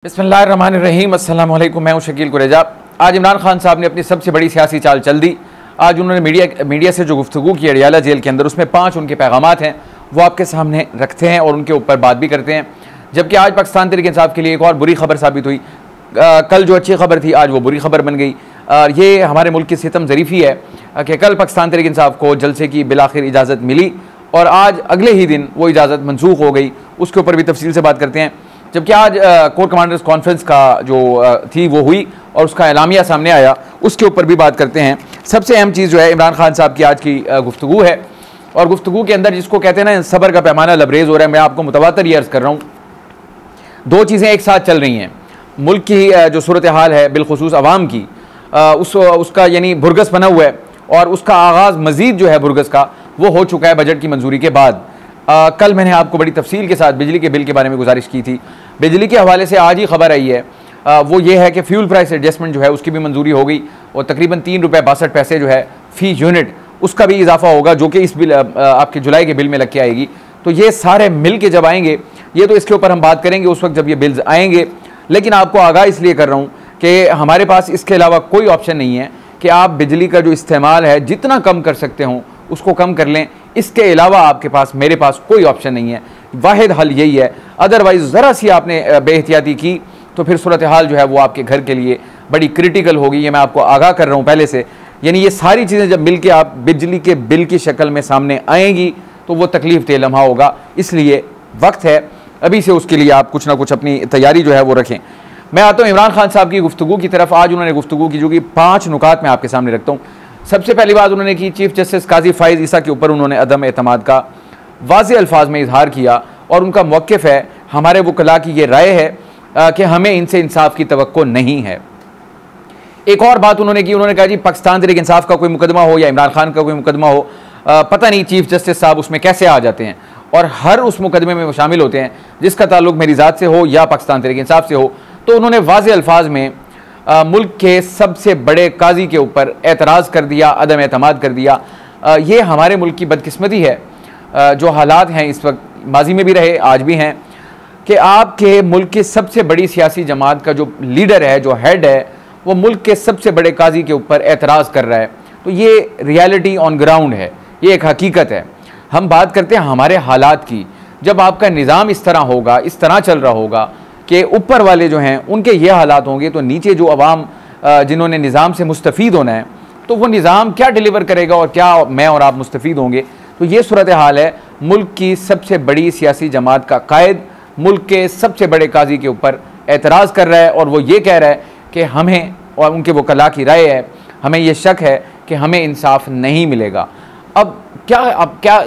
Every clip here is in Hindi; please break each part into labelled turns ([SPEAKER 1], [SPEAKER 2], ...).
[SPEAKER 1] बिस्मिल्लाहिर्रहमानिर्रहीम। अस्सलाम वालेकुम। मैं हूं शकील कुरेजा। आज इमरान खान साहब ने अपनी सबसे बड़ी सियासी चाल चल दी। आज उन्होंने मीडिया से जो गुफ्तगू की अडियाला जेल के अंदर, उसमें 5 उनके पैगामात हैं, वो आपके सामने रखते हैं और उनके ऊपर बात भी करते हैं। जबकि आज पाकिस्तान तहरीक इंसाफ के लिए एक और बुरी खबर साबित हुई। कल जो अच्छी खबर थी आज वो बुरी खबर बन गई। ये हमारे मुल्क की सितम ज़रीफ़ी है कि कल पाकिस्तान तहरीक इंसाफ को जलसे की बिलाखिर इजाज़त मिली और आज अगले ही दिन वो इजाज़त मनसूख हो गई। उसके ऊपर भी तफसील से बात करते हैं। जबकि आज कोर कमांडर्स कॉन्फ्रेंस का जो थी वो हुई और उसका एलामिया सामने आया, उसके ऊपर भी बात करते हैं। सबसे अहम चीज़ जो है इमरान खान साहब की आज की गुफ्तगू है, और गुफ्तगू के अंदर जिसको कहते हैं ना सब्र का पैमाना लबरेज हो रहा है। मैं आपको मुतवातर ये अर्ज़ कर रहा हूँ, 2 चीज़ें एक साथ चल रही हैं। मुल्क की जो सूरत हाल है, बिलखुसूस अवाम की, उसका यानी भुरगस बना हुआ है और उसका आगाज़ मज़ीद जो है भुरगस का वो हो चुका है बजट की मंजूरी के बाद। कल मैंने आपको बड़ी तफसील के साथ बिजली के बिल के बारे में गुजारिश की थी। बिजली के हवाले से आज ही खबर आई है, वो ये है कि फ्यूल प्राइस एडजस्टमेंट जो है उसकी भी मंजूरी हो गई और तकरीबन 3 रुपये 62 पैसे जो है फ़ी यूनिट उसका भी इजाफा होगा, जो कि इस बिल आपके जुलाई के बिल में लग के आएगी। तो ये सारे मिल के जब आएंगे, ये तो इसके ऊपर हम बात करेंगे उस वक्त जब ये बिल्स आएंगे। लेकिन आपको आगाह इसलिए कर रहा हूँ कि हमारे पास इसके अलावा कोई ऑप्शन नहीं है कि आप बिजली का जो इस्तेमाल है जितना कम कर सकते हों उसको कम कर लें। इसके अलावा आपके पास, मेरे पास कोई ऑप्शन नहीं है। वाहिद हल यही है। अदरवाइज़ ज़रा सी आपने बेहतियाती की तो फिर सूरत हाल जो है वो आपके घर के लिए बड़ी क्रिटिकल होगी। ये मैं आपको आगाह कर रहा हूँ पहले से। यानी ये सारी चीज़ें जब मिल के आप बिजली के बिल की शक्ल में सामने आएंगी तो वो तकलीफ़ दे लम्हा होगा। इसलिए वक्त है अभी से उसके लिए आप कुछ ना कुछ अपनी तैयारी जो है वो रखें। मैं आता हूँ इमरान खान साहब की गुफ्तगू की तरफ। आज उन्होंने गुफ्तगू की जो कि 5 नुकात मैं आपके सामने रखता हूँ। सबसे पहली बात उन्होंने की, चीफ जस्टिस काजी फ़ाइज़ ईसा के ऊपर उन्होंने अदम एतमाद का वाज़ेह अल्फाज में इजहार किया और उनका मौक़िफ़ है, हमारे वकला की ये राय है कि हमें इनसे इंसाफ की तवक्को नहीं है। एक और बात उन्होंने की, उन्होंने कहा जी पाकिस्तान तहरीक इंसाफ का कोई मुकदमा हो या इमरान खान का कोई मुकदमा हो, पता नहीं चीफ जस्टिस साहब उसमें कैसे आ जाते हैं और हर उस मुकदमे में वो शामिल होते हैं जिसका ताल्लुक मेरी ज़ात से हो या पाकिस्तान तहरीक इंसाफ से हो। तो उन्होंने वाज़ेह अल्फाज में मुल्क के सबसे बड़े काजी के ऊपर एतराज़ कर दिया, अदम एतमाद कर दिया। ये हमारे मुल्क की बदकिस्मती है। जो हालात हैं इस वक्त, माजी में भी रहे आज भी हैं, कि आपके मुल्क की सबसे बड़ी सियासी जमात का जो लीडर है, जो हेड है, वो मुल्क के सबसे बड़े काजी के ऊपर एतराज़ कर रहा है। तो ये रियलिटी ऑन ग्राउंड है, ये एक हकीकत है। हम बात करते हैं हमारे हालात की। जब आपका निज़ाम इस तरह होगा, इस तरह चल रहा होगा कि ऊपर वाले जो हैं उनके ये हालात होंगे, तो नीचे जो अवाम जिन्होंने निज़ाम से मुस्तफ़ीद होना है, तो वो निज़ाम क्या डिलीवर करेगा और क्या मैं और आप मुस्तफ़ीद होंगे। तो ये सूरत हाल है। मुल्क की सबसे बड़ी सियासी जमात का कायद मुल्क के सबसे बड़े काजी के ऊपर एतराज़ कर रहा है और वो ये कह रहा है कि हमें, और उनके वकला की राय है, हमें ये शक है कि हमें इंसाफ नहीं मिलेगा। अब क्या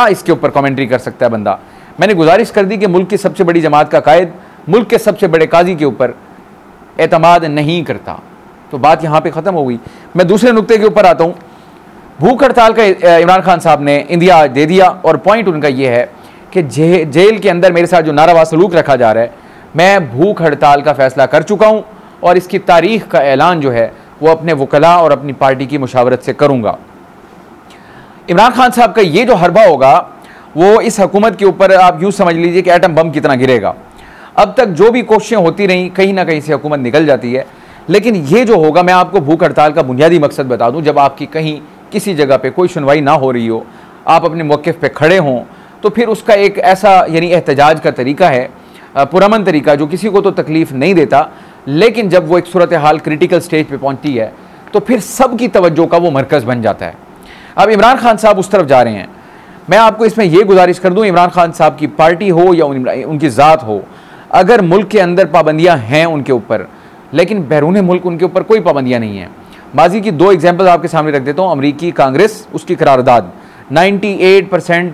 [SPEAKER 1] इसके ऊपर कमेंट्री कर सकता है बंदा। मैंने गुजारिश कर दी कि मुल्क की सबसे बड़ी जमात का कायद मुल्क के सबसे बड़े काजी के ऊपर एतमाद नहीं करता, तो बात यहाँ पे ख़त्म हो गई। मैं दूसरे नुक्ते के ऊपर आता हूँ। भूख हड़ताल का इमरान खान साहब ने इंदिया दे दिया और पॉइंट उनका ये है कि जेल के अंदर मेरे साथ जो नारावा सलूक रखा जा रहा है, मैं भूख हड़ताल का फ़ैसला कर चुका हूँ और इसकी तारीख़ का ऐलान जो है वो अपने वकला और अपनी पार्टी की मुशावरत से करूँगा। इमरान खान साहब का ये जो हरबा होगा वो इस हुकूमत के ऊपर आप यूँ समझ लीजिए कि एटम बम कितना गिरेगा। अब तक जो भी कोशिशें होती रहीं, कहीं ना कहीं से हुकूमत निकल जाती है। लेकिन ये जो होगा, मैं आपको भूख हड़ताल का बुनियादी मकसद बता दूं। जब आपकी कहीं किसी जगह पे कोई सुनवाई ना हो रही हो, आप अपने मौक़िफ़ पे खड़े हों, तो फिर उसका एक ऐसा यानी एहतजाज का तरीका है, पुरअमन तरीका, जो किसी को तो तकलीफ़ नहीं देता, लेकिन जब वो एक सूरत हाल क्रिटिकल स्टेज पर पहुँचती है तो फिर सब की तवज्जो का वो मरकज़ बन जाता है। अब इमरान खान साहब उस तरफ जा रहे हैं। मैं आपको इसमें यह गुजारिश कर दूँ, इमरान खान साहब की पार्टी हो या उनकी ज़ात हो, अगर मुल्क के अंदर पाबंदियां हैं उनके ऊपर, लेकिन बैरून मुल्क उनके ऊपर कोई पाबंदियां नहीं हैं। माजी की 2 एग्जाम्पल आपके सामने रख देता हूँ। अमरीकी कांग्रेस, उसकी करारदाद 98%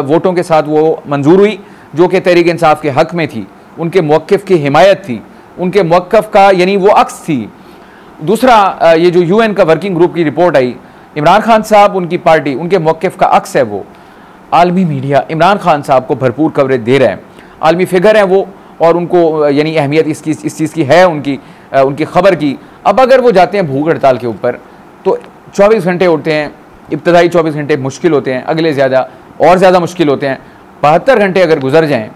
[SPEAKER 1] वोटों के साथ वो मंजूर हुई, जो कि तहरीक इंसाफ के हक़ में थी, उनके मौक़िफ़ की हिमायत थी, उनके मौक़िफ़ का यानी वो अक्स थी। दूसरा, ये जो UN का वर्किंग ग्रुप की रिपोर्ट आई, इमरान खान साहब, उनकी पार्टी, उनके मौक़िफ़ का अक्स है वो। आलमी मीडिया इमरान खान साहब को भरपूर कवरेज दे रहा है, आलमी फ़िगर हैं वो, और उनको यानी अहमियत इस चीज़ की है, उनकी ख़बर की। अब अगर वो जाते हैं भूख हड़ताल के ऊपर तो 24 घंटे होते हैं, इब्तदाई 24 घंटे मुश्किल होते हैं, अगले और ज़्यादा मुश्किल होते हैं। 72 घंटे अगर गुजर जाएँ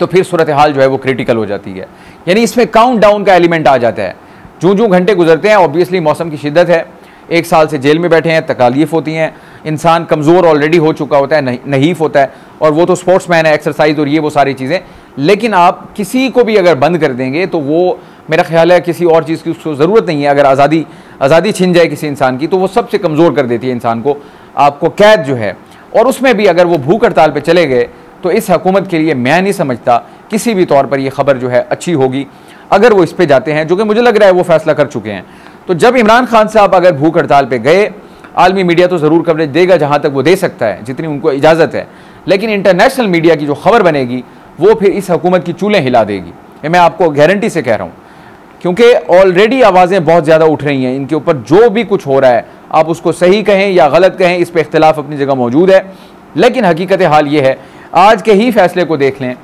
[SPEAKER 1] तो फिर सूरत हाल जो है वो क्रिटिकल हो जाती है। यानी इसमें काउंट डाउन का एलिमेंट आ जाता है। जो घंटे गुजरते हैं, ऑब्वियसली मौसम की शिद्दत है, 1 साल से जेल में बैठे हैं, तकालीफ होती हैं, इंसान कमज़ोर ऑलरेडी हो चुका होता है, नहीफ होता है, और वो तो स्पोर्ट्समैन है, एक्सरसाइज और ये वो सारी चीज़ें। लेकिन आप किसी को भी अगर बंद कर देंगे तो वो, मेरा ख्याल है, किसी और चीज़ की उसको ज़रूरत नहीं है। अगर आज़ादी छिन जाए किसी इंसान की तो वो सबसे कमज़ोर कर देती है इंसान को, आपको कैद जो है। और उसमें भी अगर वो भूख हड़ताल पर चले गए तो इस हुकूमत के लिए मैं नहीं समझता किसी भी तौर पर यह ख़बर जो है अच्छी होगी अगर वो इस पे जाते हैं, जो कि मुझे लग रहा है वो फैसला कर चुके हैं। तो जब इमरान खान साहब अगर भूख हड़ताल पे गए, आलमी मीडिया तो ज़रूर कवरेज देगा जहाँ तक वो दे सकता है, जितनी उनको इजाज़त है, लेकिन इंटरनेशनल मीडिया की जो खबर बनेगी वो फिर इस हुकूमत की चूल्हें हिला देगी। ये मैं आपको गारंटी से कह रहा हूँ, क्योंकि ऑलरेडी आवाज़ें बहुत ज़्यादा उठ रही हैं इनके ऊपर। जो भी कुछ हो रहा है, आप उसको सही कहें या गलत कहें, इस पर इख्तिलाफ अपनी जगह मौजूद है, लेकिन हकीकत हाल ये है। आज के ही फैसले को देख लें,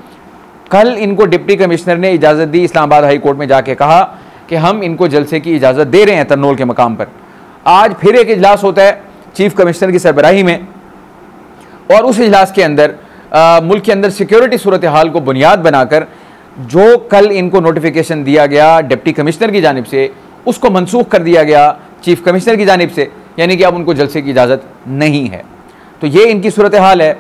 [SPEAKER 1] कल इनको डिप्टी कमिश्नर ने इजाज़त दी, इस्लामाबाद हाई कोर्ट में जाके कहा कि हम इनको जलसे की इजाज़त दे रहे हैं तरनोल के मकाम पर। आज फिर एक इजलास होता है चीफ कमिश्नर की सरबराही में, और उस इजलास के अंदर मुल्क के अंदर सिक्योरिटी सूरत हाल को बुनियाद बनाकर जो कल इनको नोटिफिकेशन दिया गया डिप्टी कमिश्नर की जानिब से, उसको मनसूख कर दिया गया चीफ कमिश्नर की जानिब से, यानी कि अब उनको जलसे की इजाज़त नहीं है। तो ये इनकी सूरत हाल है।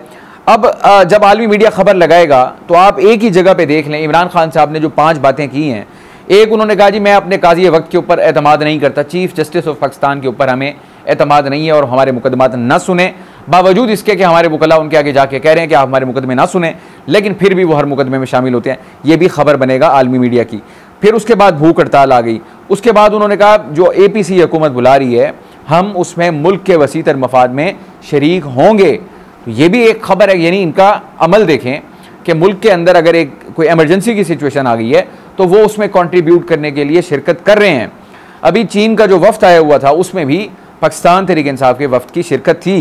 [SPEAKER 1] अब जब आलमी मीडिया खबर लगाएगा तो आप एक ही जगह पे देख लें, इमरान खान साहब ने जो 5 बातें की हैं, एक उन्होंने कहा जी मैं अपने काजी वक्त के ऊपर एतमाद नहीं करता, चीफ जस्टिस ऑफ पाकिस्तान के ऊपर हमें एतमाद नहीं है और हमारे मुकदमात न सुने, बावजूद इसके कि हमारे वकला उनके आगे जाके कह रहे हैं कि आप हमारे मुकदमे ना सुने, लेकिन फिर भी वो हर मुकदमे में शामिल होते हैं। ये भी खबर बनेगा आलमी मीडिया की। फिर उसके बाद भूख हड़ताल आ गई। उसके बाद उन्होंने कहा जो APC हुकूमत बुला रही है, हम उसमें मुल्क के वसीतर मफाद में शरीक होंगे। तो ये भी एक खबर है। यानी इनका अमल देखें कि मुल्क के अंदर अगर एक कोई इमरजेंसी की सिचुएशन आ गई है तो वो उसमें कंट्रीब्यूट करने के लिए शिरकत कर रहे हैं। अभी चीन का जो वफ्द आया हुआ था उसमें भी पाकिस्तान तहरीक इंसाफ के वफ्द की शिरकत थी।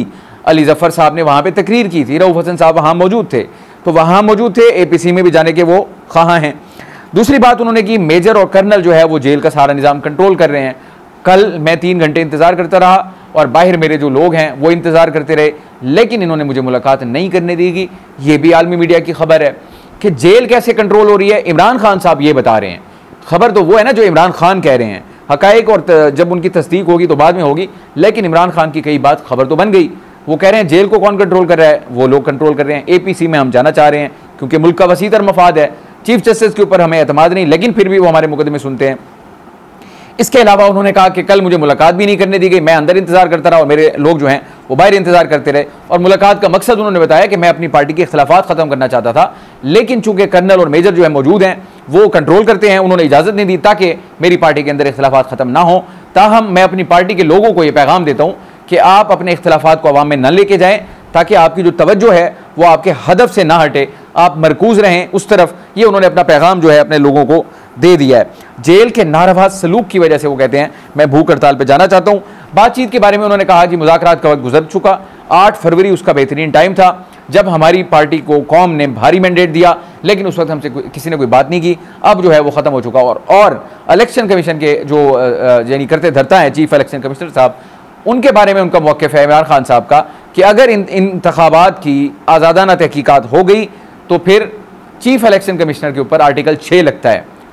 [SPEAKER 1] अली जफ़र साहब ने वहाँ पे तकरीर की थी, रऊफ़ हसन साहब वहाँ मौजूद थे, तो वहाँ मौजूद थे, APC में भी जाने के वो ख़्वाह हैं। दूसरी बात उन्होंने की, मेजर और कर्नल जो है वो जेल का सारा निज़ाम कंट्रोल कर रहे हैं। कल मैं 3 घंटे इंतज़ार करता रहा और बाहर मेरे जो लोग हैं वो इंतज़ार करते रहे, लेकिन इन्होंने मुझे मुलाकात नहीं करने दी। ये भी आलमी मीडिया की खबर है कि जेल कैसे कंट्रोल हो रही है, इमरान खान साहब ये बता रहे हैं। खबर तो वो है ना जो इमरान खान कह रहे हैं, हकायक और जब उनकी तस्दीक होगी तो बाद में होगी, लेकिन इमरान खान की कई बात खबर तो बन गई। वो कह रहे हैं जेल को कौन कंट्रोल कर रहा है, वो लोग कंट्रोल कर रहे हैं। APC में हम जाना चाह रहे हैं क्योंकि मुल्क का वसीतर मफाद है, चीफ जस्टिस के ऊपर हमें एतमाद नहीं, लेकिन फिर भी वो हमारे मुकदमे सुनते हैं। इसके अलावा उन्होंने कहा कि कल मुझे मुलाकात भी नहीं करने दी गई, मैं अंदर इंतजार करता रहा और मेरे लोग जो हैं वो बाहर इंतजार करते रहे। और मुलाकात का मकसद उन्होंने बताया कि मैं अपनी पार्टी के इख्तिलाफात खत्म करना चाहता था, लेकिन चूंकि कर्नल और मेजर जो है मौजूद हैं वो कंट्रोल करते हैं, उन्होंने इजाज़त नहीं दी ताकि मेरी पार्टी के अंदर इख्तिलाफात खत्म ना हो। ताहम मैं अपनी पार्टी के लोगों को ये पैगाम देता हूँ कि आप अपने इख्तिलाफात को अवाम में न लेके जाएँ, ताकि आपकी जो तवज्जो है वो आपके हदफ से ना हटे, आप मरकूज़ रहें उस तरफ। ये उन्होंने अपना पैगाम जो है अपने लोगों को दे दिया है। जेल के नारवा सलूक की वजह से वो कहते हैं मैं भूख हड़ताल पर जाना चाहता हूँ। बातचीत के बारे में उन्होंने कहा कि मुज़ाकरात का वक्त गुजर चुका, 8 फरवरी उसका बेहतरीन टाइम था जब हमारी पार्टी को कौम ने भारी मैंडेट दिया, लेकिन उस वक्त हमसे किसी ने कोई बात नहीं की। अब जो है वो ख़त्म हो चुका। और इलेक्शन कमीशन के जो यानी करते धरता है चीफ इलेक्शन कमिश्नर साहब, उनके बारे में उनका मौक़िफ़ है इमरान खान साहब का कि अगर इन इंतखाबात की आज़ादाना तहकीकात हो गई तो फिर चीफ इलेक्शन कमिश्नर के ऊपर आर्टिकल 6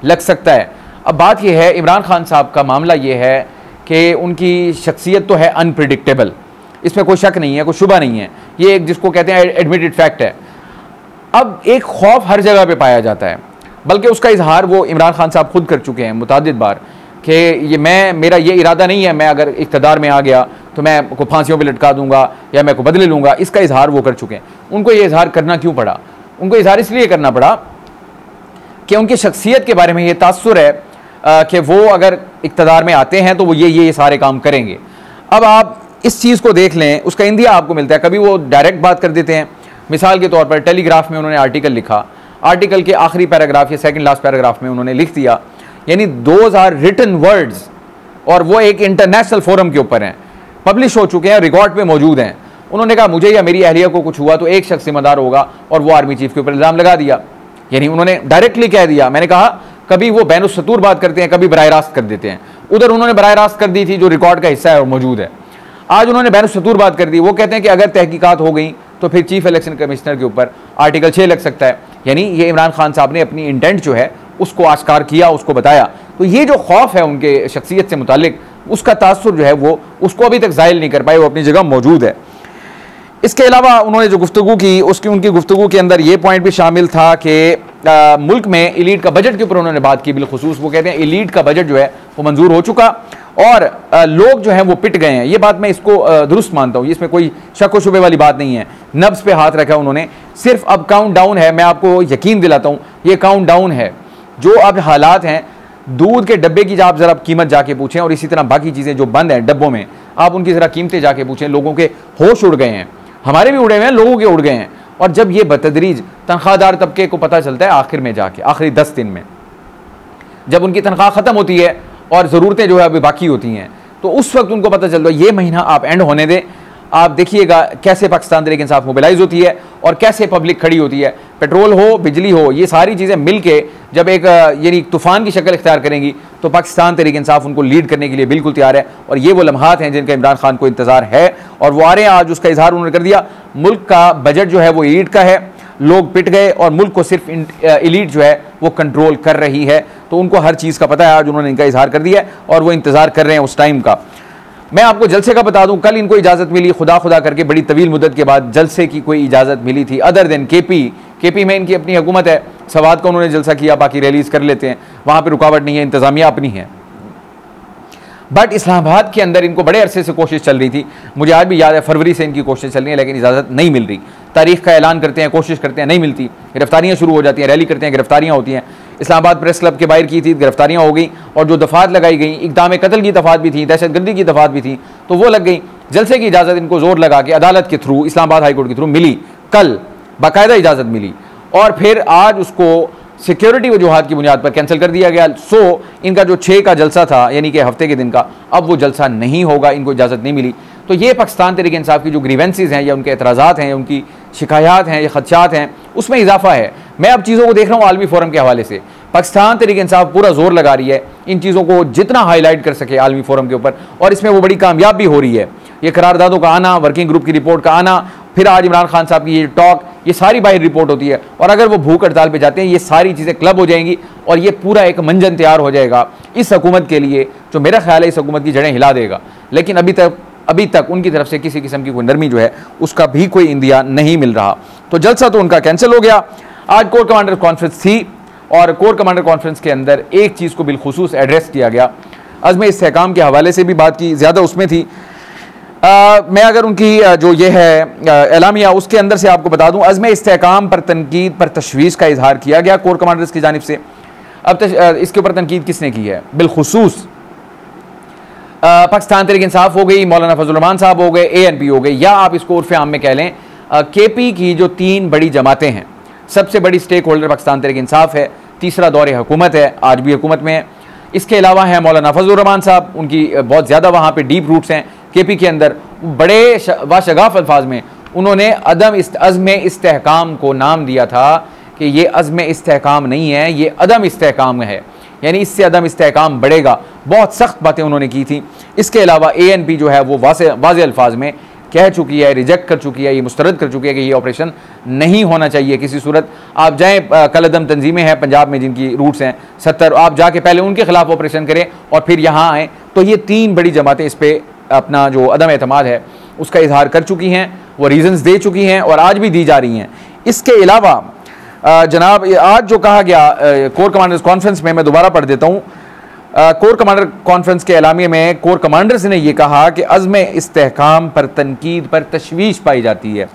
[SPEAKER 1] लग सकता है। अब बात यह है, इमरान खान साहब का मामला ये है कि उनकी शख्सियत तो है अनप्रिडिक्टेबल, इसमें कोई शक नहीं है, कोई शुबा नहीं है, ये एक जिसको कहते हैं एडमिटेड फैक्ट है। अब एक खौफ हर जगह पे पाया जाता है, बल्कि उसका इजहार वो इमरान खान साहब खुद कर चुके हैं मुतअद्दिद बार कि ये मेरा ये इरादा नहीं है मैं अगर इक़्तिदार में आ गया तो मैं को फांसियों पे लटका दूंगा या मैं को बदले लूँगा, इसका इजहार वो कर चुके हैं। उनको ये इजहार करना क्यों पड़ा? उनको इजहार इसलिए करना पड़ा कि उनकी शख्सियत के बारे में ये तासुर है कि वो अगर इक़्तिदार में आते हैं तो वो ये सारे काम करेंगे। अब आप इस चीज़ को देख लें, उसका इंदिया आपको मिलता है। कभी वो डायरेक्ट बात कर देते हैं, मिसाल के तौर पर टेलीग्राफ में उन्होंने आर्टिकल लिखा, आर्टिकल के आखिरी पैराग्राफ या सेकंड लास्ट पैराग्राफ में उन्होंने लिख दिया, यानी दोज आर रिटन वर्ड्स, और वो एक इंटरनेशनल फोरम के ऊपर हैं, पब्लिश हो चुके हैं, रिकॉर्ड पे मौजूद हैं। उन्होंने कहा मुझे या मेरी अहलिया को कुछ हुआ तो एक शख्स जिम्मेदार होगा, और वो आर्मी चीफ के ऊपर इल्ज़ाम लगा दिया। यानी उन्होंने डायरेक्टली कह दिया। मैंने कहा कभी वो बैनुस्सतूर बात करते हैं, कभी बराह रास्त कर देते हैं। उधर उन्होंने बराह रास्त कर दी थी जो रिकॉर्ड का हिस्सा है और मौजूद है। आज उन्होंने बैनुस्सतूर बात कर दी। वो कहते हैं कि अगर तहकीकात हो गई तो फिर चीफ इलेक्शन कमिश्नर के ऊपर आर्टिकल 6 लग सकता है। यानी ये इमरान खान साहब ने अपनी इंटेंट जो है उसको आश्कार किया, उसको बताया। तो ये जो खौफ है उनके शख्सियत से मुतालिक, उसका तासुर जो है वो उसको अभी तक ज़ाहिल नहीं कर पाए, वो अपनी जगह मौजूद है। इसके अलावा उन्होंने जो गुफ्तगू की उनकी गुफ्तगू के अंदर ये पॉइंट भी शामिल था कि मुल्क में एलीट का बजट के ऊपर उन्होंने बात की। बिलखुसूस वो कहते हैं एलीट का बजट जो है वो मंजूर हो चुका और लोग जो हैं वो पिट गए हैं। ये बात मैं इसको दुरुस्त मानता हूँ, इसमें कोई शक व शुबे वाली बात नहीं है। नब्ज पे हाथ रखा उन्होंने, सिर्फ अब काउंट डाउन है। मैं आपको यकीन दिलाता हूँ ये काउंट डाउन है। जो अब हालात हैं, दूध के डब्बे की आप ज़रा कीमत जाके पूछें और इसी तरह बाकी चीज़ें जो बंद हैं डब्बों में, आप उनकी ज़रा कीमतें जाके पूछें। लोगों के होश उड़ गए हैं, हमारे भी उड़े हुए हैं, लोगों के उड़ गए हैं। और जब ये बतदरीज तनख्वाहदार तबके को पता चलता है आखिर में जाके, आखिरी 10 दिन में जब उनकी तनख्वाह ख़त्म होती है और ज़रूरतें जो है अभी बाकी होती हैं, तो उस वक्त उनको पता चलता है ये महीना आप एंड होने दें। आप देखिएगा कैसे पाकिस्तान तहरीक इंसाफ मोबिलाइज होती है और कैसे पब्लिक खड़ी होती है। पेट्रोल हो, बिजली हो, ये सारी चीज़ें मिल के जब एक यानी तूफ़ान की शक्ल इख्तियार करेंगी तो पाकिस्तान तहरीक इंसाफ उनको लीड करने के लिए बिल्कुल तैयार है। और ये वो लम्हात हैं जिनका इमरान खान को इंतज़ार है और वो आ रहे हैं। आज उसका इजहार उन्होंने कर दिया। मुल्क का बजट जो है वो एलीट का है, लोग पिट गए और मुल्क को सिर्फ एलीट जो है वो कंट्रोल कर रही है। तो उनको हर चीज़ का पता है। आज उन्होंने इनका इजहार कर दिया और वो इंतज़ार कर रहे हैं उस टाइम का। मैं आपको जलसे का बता दूं, कल इनको इजाज़त मिली, खुदा करके बड़ी तवील मुद्दत के बाद जलसे की कोई इजाज़त मिली थी अदर देन केपी में इनकी अपनी हुकूमत है। सवाद का उन्होंने जलसा किया, बाकी रैलीज कर लेते हैं, वहाँ पर रुकावट नहीं है, इंतज़ामिया अपनी है। बट इस्लामाबाद के अंदर इनको बड़े अरसे से कोशिश चल रही थी, मुझे आज भी याद है फरवरी से इनकी कोशिश चल रही है, लेकिन इजाज़त नहीं मिल रही। तारीख का ऐलान करते हैं, कोशिश करते हैं, नहीं मिलती, गिरफ्तारियाँ शुरू हो जाती हैं, रैली करते हैं, गिरफ्तारियाँ होती हैं। इस्लामाबाद प्रेस क्लब के बाहर की थी, गिरफ्तारियाँ हो गई और जो दफ़ात लगाई गई, इक़दाम कत्ल की दफ़ात भी थी, दहशतगर्दी की दफ़ात भी थी, तो वो लग गई। जलसे की इजाज़त इनको ज़ोर लगा के अदालत के थ्रू, इस्लामाबाद हाई कोर्ट के थ्रू मिली, कल बाकायदा इजाज़त मिली और फिर आज उसको सिक्योरिटी वजूहात की बुनियाद पर कैंसिल कर दिया गया। सो इनका जो 6 का जलसा था यानी कि हफ्ते के दिन का, अब वो जलसा नहीं होगा, इनको इजाज़त नहीं मिली। तो ये पाकिस्तान तहरीक इंसाफ की जो ग्रीवेंसेस हैं या उनके एतराज़ात हैं, उनकी शिकायत हैं या खदशात हैं, उसमें इजाफा है। मैं अब चीज़ों को देख रहा हूँ आलमी फोरम के हवाले से। पाकिस्तान तहरीक इंसाफ पूरा जोर लगा रही है इन चीज़ों को जितना हाईलाइट कर सके आलमी फोरम के ऊपर, और इसमें वो बड़ी कामयाब भी हो रही है। ये करारदादों का आना, वर्किंग ग्रुप की रिपोर्ट का आना, फिर आज इमरान खान साहब की ये टॉक, ये सारी बाहर रिपोर्ट होती है। और अगर वो भूख हड़ताल पे जाते हैं, ये सारी चीज़ें क्लब हो जाएंगी और ये पूरा एक मंजन तैयार हो जाएगा इस हुकूमत के लिए, जो मेरा ख्याल है इस हुकूमत की जड़ें हिला देगा। लेकिन अभी तक उनकी तरफ से किसी किस्म की कोई नरमी जो है उसका भी कोई इंदिया नहीं मिल रहा। तो जलसा तो उनका कैंसिल हो गया। आज कोर कमांडर कॉन्फ्रेंस थी और कोर कमांडर कॉन्फ्रेंस के अंदर एक चीज़ को बिलखुसूस एड्रेस किया गया, अज़्म इस्तेहकाम के हवाले से भी बात की, ज़्यादा उसमें थी। मैं अगर उनकी जो ये है एलामिया उसके अंदर से आपको बता दूं, अज़्म इस्तेहकाम पर तनकीद पर तशवीश का इजहार किया गया कोर कमांडर्स की जानिब से। अब इसके ऊपर तनकीद किसने की है? बिलखुसूस पाकिस्तान तहरीक इंसाफ हो गई, मौलाना फजल रहमान साहब हो गए, ANP हो गए, या आप इसको उर्फ़ आम में कह लें KP की जो 3 बड़ी जमातें हैं। सबसे बड़ी स्टेक होल्डर पाकिस्तान तहरीक इंसाफ है, तीसरा दौर हुकूमत है, आज भी हुकूमत में है। इसके अलावा हैं मौलाना फजल रहमान साहब, उनकी बहुत ज़्यादा वहाँ पे डीप रूट्स हैं KP के अंदर। बड़े वाशगाफ अल्फाज में उन्होंने अज़्म इस्तेहकाम को नाम दिया था कि ये अज़्म इस्तेहकाम नहीं है, ये अदम इस्तेहकाम है, यानी इससे अदम इस्तेहकाम बढ़ेगा। बहुत सख्त बातें उन्होंने की थी। इसके अलावा ANP जो है वो वाज़े अल्फाज में कह चुकी है, रिजेक्ट कर चुकी है, ये मुस्तरद कर चुकी है कि ये ऑपरेशन नहीं होना चाहिए किसी सूरत। आप जाएँ, कलअदम तंजीमें हैं पंजाब में जिनकी रूट्स हैं 70, आप जाके पहले उनके खिलाफ ऑपरेशन करें और फिर यहाँ आएँ। तो ये 3 बड़ी जमातें इस पर अपना जो अदम एतमाद है उसका इजहार कर चुकी हैं, वो रीज़न्स दे चुकी हैं और आज भी दी जा रही हैं। इसके अलावा जनाब आज जो कहा गया कोर कमांडर्स कॉन्फ्रेंस में, मैं दोबारा पढ़ देता हूँ। कोर कमांडर कॉन्फ्रेंस के एलामिये में कोर कमांडर्स ने यह कहा कि अज़्म इस्तेहकाम पर तनकीद पर तशवीश पाई जाती है।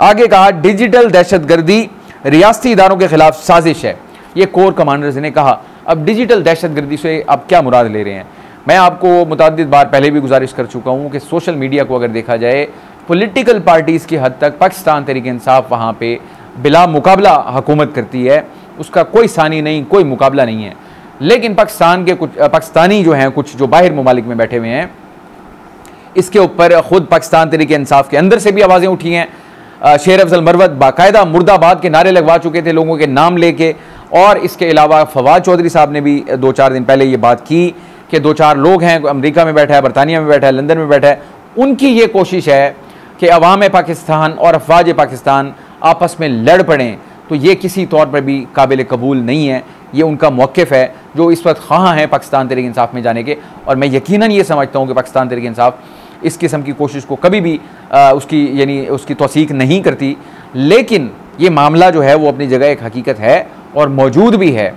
[SPEAKER 1] आगे कहा डिजिटल दहशतगर्दी रियासती इदारों के खिलाफ साजिश है, ये कोर कमांडर्स ने कहा। अब डिजिटल दहशतगर्दी से आप क्या मुराद ले रहे हैं? मैं आपको मुतअद्दिद बार पहले भी गुजारिश कर चुका हूँ कि सोशल मीडिया को अगर देखा जाए, पॉलिटिकल पार्टीज़ की हद तक पाकिस्तान तहरीक इंसाफ वहाँ पे बिला मुकाबला हुकूमत करती है, उसका कोई सानी नहीं, कोई मुकाबला नहीं है। लेकिन पाकिस्तान के कुछ पाकिस्तानी जो हैं, कुछ जो बाहर ममालिक में बैठे हुए हैं, इसके ऊपर ख़ुद पाकिस्तान तहरीक इंसाफ के अंदर से भी आवाज़ें उठी हैं। शेर अफजल मरवत बाकायदा मुर्दाबाद के नारे लगवा चुके थे लोगों के नाम लेके। और इसके अलावा फवाद चौधरी साहब ने भी 2-4 दिन पहले ये बात की कि 2-4 लोग हैं, अमेरिका में बैठा है, बरतानिया में बैठा है, लंदन में बैठा है, उनकी ये कोशिश है कि अवाम पाकिस्तान और अफवाज पाकिस्तान आपस में लड़ पड़ें। तो ये किसी तौर पर भी काबिल कबूल नहीं है। ये उनका मौक़िफ़ है जो इस वक्त ख़्वाह हैं पाकिस्तान तहरीक इंसाफ में जाने के, और मैं यकीनन ये समझता हूँ कि पाकिस्तान तहरीक इंसाफ इस किस्म की कोशिश को कभी भी उसकी तौसीक नहीं करती। लेकिन ये मामला जो है वो अपनी जगह एक हकीकत है और मौजूद भी है।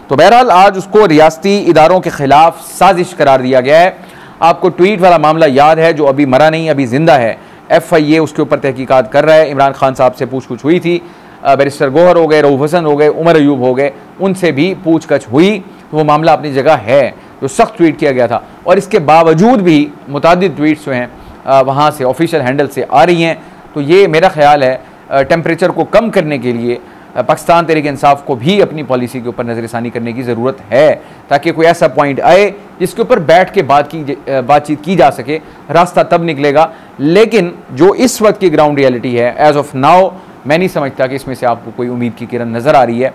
[SPEAKER 1] तो बहरहाल आज उसको रियासती इदारों के ख़िलाफ़ साजिश करार दिया गया है। आपको ट्वीट वाला मामला याद है जो अभी मरा नहीं, अभी ज़िंदा है। FIA उसके ऊपर तहकीकात कर रहा है। इमरान खान साहब से पूछ हुई थी, बैरिस्टर गोहर हो गए, रऊफ़ हसन हो गए, उमर अयूब हो गए, उनसे भी पूछताछ हुई। तो वो मामला अपनी जगह है जो सख्त ट्वीट किया गया था, और इसके बावजूद भी मुतादिद ट्वीट्स जो हैं वहाँ से ऑफिशियल हैंडल से आ रही हैं। तो ये मेरा ख्याल है टेम्परेचर को कम करने के लिए पाकिस्तान तहरीक इंसाफ को भी अपनी पॉलिसी के ऊपर नज़रसानी करने की ज़रूरत है, ताकि कोई ऐसा पॉइंट आए जिसके ऊपर बैठ के बातचीत की जा सके। रास्ता तब निकलेगा। लेकिन जो इस वक्त की ग्राउंड रियलिटी है एज़ ऑफ नाउ, मैं नहीं समझता कि इसमें से आपको कोई उम्मीद की किरण नज़र आ रही है।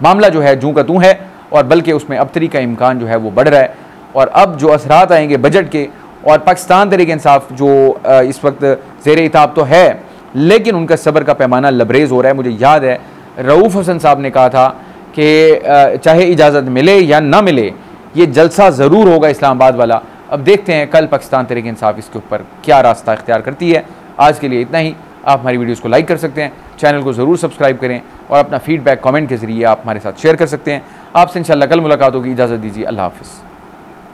[SPEAKER 1] मामला जो है जूं का तूं है, और बल्कि उसमें अबतरी का इम्कान जो है वो बढ़ रहा है। और अब जो असरात आएंगे बजट के, और पाकिस्तान तहरीक इंसाफ जो इस वक्त ज़ेर इताब तो है, लेकिन उनका सब्र का पैमाना लबरेज़ हो रहा है। मुझे याद है रऊफ़ हसन साहब ने कहा था कि चाहे इजाज़त मिले या ना मिले, ये जलसा ज़रूर होगा इस्लामाबाद वाला। अब देखते हैं कल पाकिस्तान तहरीक इंसाफ इसके ऊपर क्या रास्ता इख्तियार करती है। आज के लिए इतना ही। आप हमारी वीडियोस को लाइक कर सकते हैं, चैनल को ज़रूर सब्सक्राइब करें, और अपना फीडबैक कमेंट के ज़रिए आप हमारे साथ शेयर कर सकते हैं। आपसे इंशाल्लाह कल मुलाकात होगी। इजाज़त दीजिए। अल्लाह हाफ़िज़।